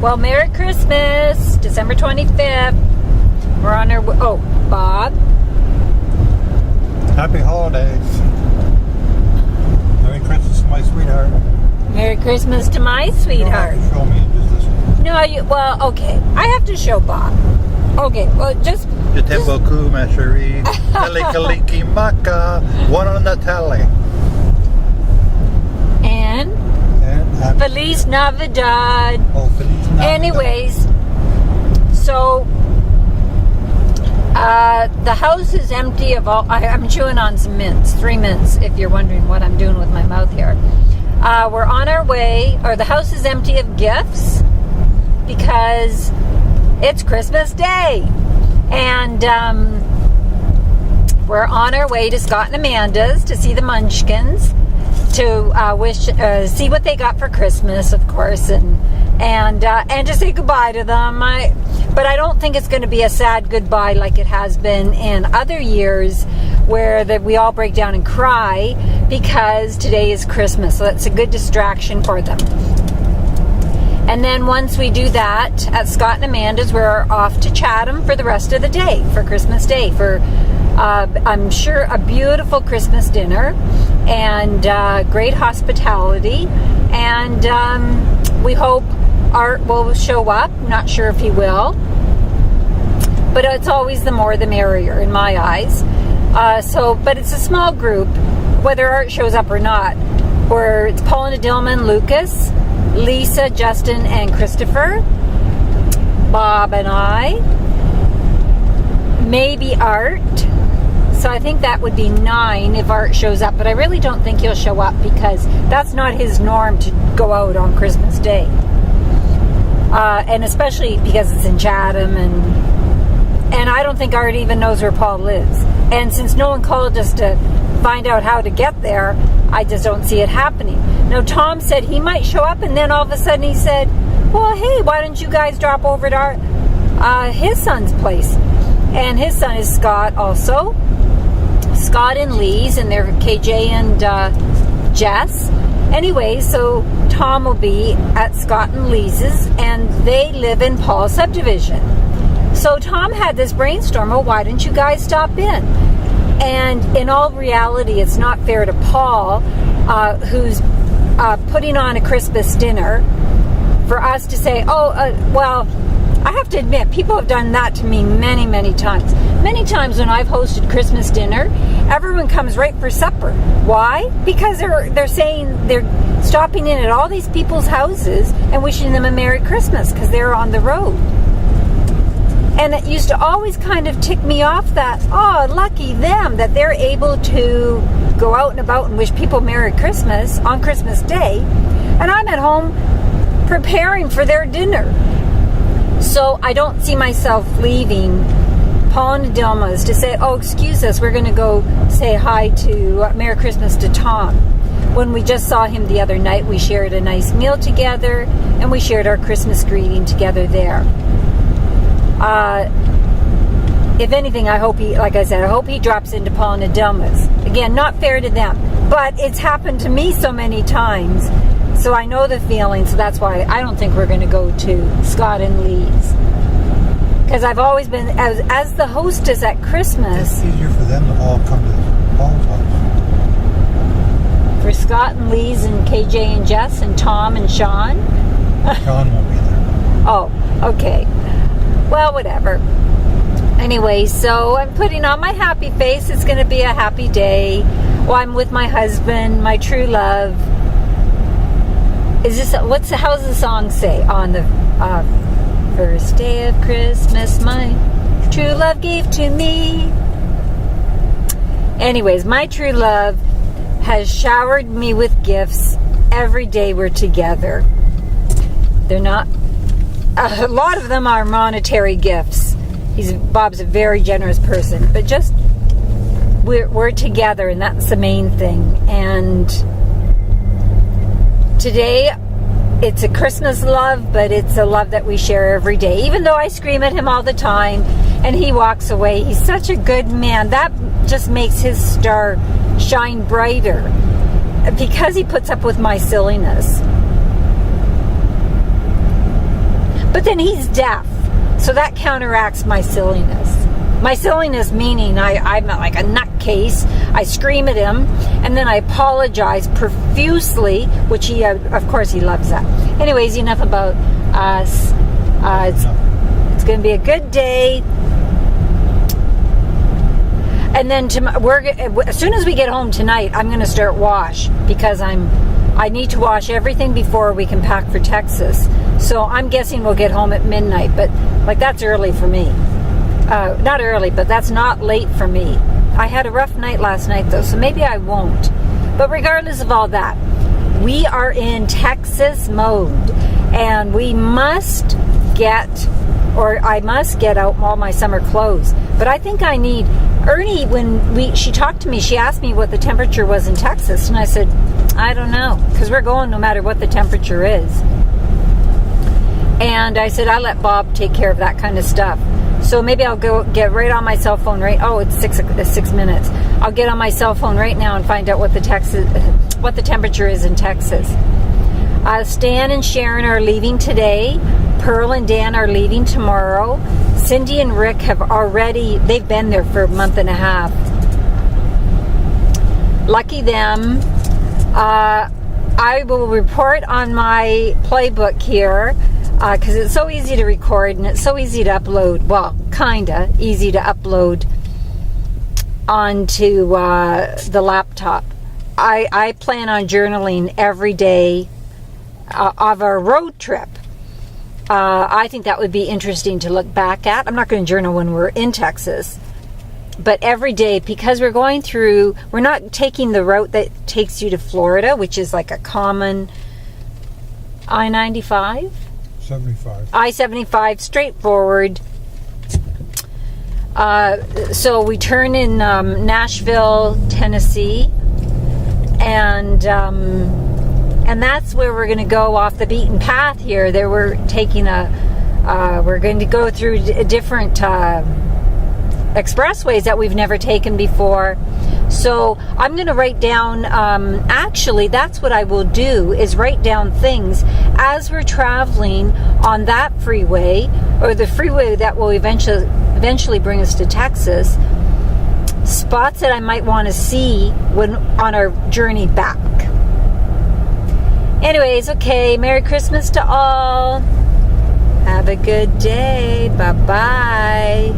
Well, Merry Christmas, December 25th. We're on our way. Oh, Bob. Happy holidays. Merry Christmas, my sweetheart. Merry Christmas to my sweetheart. You don't have to show me just this one. No, well, okay. I have to show Bob. Okay, well, just... Je t'aime beaucoup, ma chérie. Kaliki maka. One on the telly. And happy Feliz Navidad. Oh, Feliz Navidad. Anyways, so the house is empty of all. I'm chewing on some mints, 3 mints, if you're wondering what I'm doing with my mouth here. We're on our way, or the house is empty of gifts because it's Christmas Day. And we're on our way to Scott and Amanda's to see the Munchkins, to see what they got for Christmas, of course, and to say goodbye to them. But I don't think it's going to be a sad goodbye like it has been in other years, where we all break down and cry because today is Christmas. So that's a good distraction for them. And then once we do that at Scott and Amanda's, we're off to Chatham for the rest of the day, for Christmas Day, for I'm sure a beautiful Christmas dinner and great hospitality. And we hope Art will show up. Not sure if he will, but it's always the more the merrier in my eyes. But it's a small group, whether Art shows up or not. Where it's Paulina Dillman, Lucas, Lisa, Justin, and Christopher, Bob and I, maybe Art. So I think that would be 9 if Art shows up, but I really don't think he'll show up because that's not his norm to go out on Christmas Day. And especially because it's in Chatham, and I don't think Art even knows where Paul lives. And since no one called us to find out how to get there, I just don't see it happening. Now, Tom said he might show up, and then all of a sudden he said, well, hey, why don't you guys drop over to his son's place? And his son is Scott also. Scott and Lee's, and they're KJ and Jess. Anyway, so Tom will be at Scott and Lee's, and they live in Paul's subdivision. So Tom had this brainstorm, oh, why don't you guys stop in? And in all reality, it's not fair to Paul, who's putting on a Christmas dinner, for us to say, well, I have to admit, people have done that to me many, many times. Many times when I've hosted Christmas dinner, everyone comes right for supper. Why? Because they're saying they're stopping in at all these people's houses and wishing them a Merry Christmas because they're on the road. And it used to always kind of tick me off that, oh, lucky them that they're able to go out and about and wish people Merry Christmas on Christmas Day. And I'm at home preparing for their dinner. So I don't see myself leaving Paulina Dillman's to say, oh, excuse us, we're going to go say hi to Merry Christmas to Tom. When we just saw him the other night, we shared a nice meal together, and we shared our Christmas greeting together there. If anything, I hope he drops into Paulina Dillman's. Again, not fair to them, but it's happened to me so many times, so I know the feeling, so that's why I don't think we're going to go to Scott and Lee's. Because I've always been, as the hostess at Christmas... It's easier for them to all come to Paul's house. For Scott and Lee's and KJ and Jess and Tom and Sean? Sean won't be there. Oh, okay. Well, whatever. Anyway, so I'm putting on my happy face. It's going to be a happy day. Well, I'm with my husband, my true love. How's the song say? On the first day of Christmas, my true love gave to me. Anyways, my true love has showered me with gifts every day we're together. They're not... a lot of them are monetary gifts. Bob's a very generous person, but just we're together, and that's the main thing. And today it's a Christmas love, but it's a love that we share every day. Even though I scream at him all the time and he walks away, he's such a good man. That just makes his star shine brighter because he puts up with my silliness. then he's deaf. So that counteracts my silliness. My silliness meaning I'm like a nutcase. I scream at him, and then I apologize profusely, which he, of course, he loves that. Anyways, enough about us. It's going to be a good day. And then as soon as we get home tonight, I'm going to start wash, because I need to wash everything before we can pack for Texas. So I'm guessing we'll get home at midnight, but like that's early for me. Not early, but that's not late for me. I had a rough night last night though, so maybe I won't. But regardless of all that, we are in Texas mode, and we must I must get out all my summer clothes. But I think I need, Ernie, when she talked to me, she asked me what the temperature was in Texas, and I said, I don't know, because we're going no matter what the temperature is. And I said, I let Bob take care of that kind of stuff. So maybe I'll go get right on my cell phone it's 6 minutes. I'll get on my cell phone right now and find out what the temperature is in Texas. Stan and Sharon are leaving today. Pearl and Dan are leaving tomorrow. Cindy and Rick they've been there for a month and a half. Lucky them. I will report on my playbook here, because it's so easy to record and it's so easy to upload. Well, kinda easy to upload onto the laptop. I plan on journaling every day of our road trip. I think that would be interesting to look back at. I'm not going to journal when we're in Texas, but every day, because we're not taking the route that takes you to Florida, which is like a common I-95? 75. I-75, straightforward. So we turn in Nashville, Tennessee, and that's where we're going to go off the beaten path here. There we're going to go through different expressways that we've never taken before. So I'm going to write down, actually that's what I will do, is write down things as we're traveling on that freeway, or the freeway that will eventually bring us to Texas, spots that I might want to see when on our journey back. Anyways, okay, Merry Christmas to all. Have a good day. Bye-bye.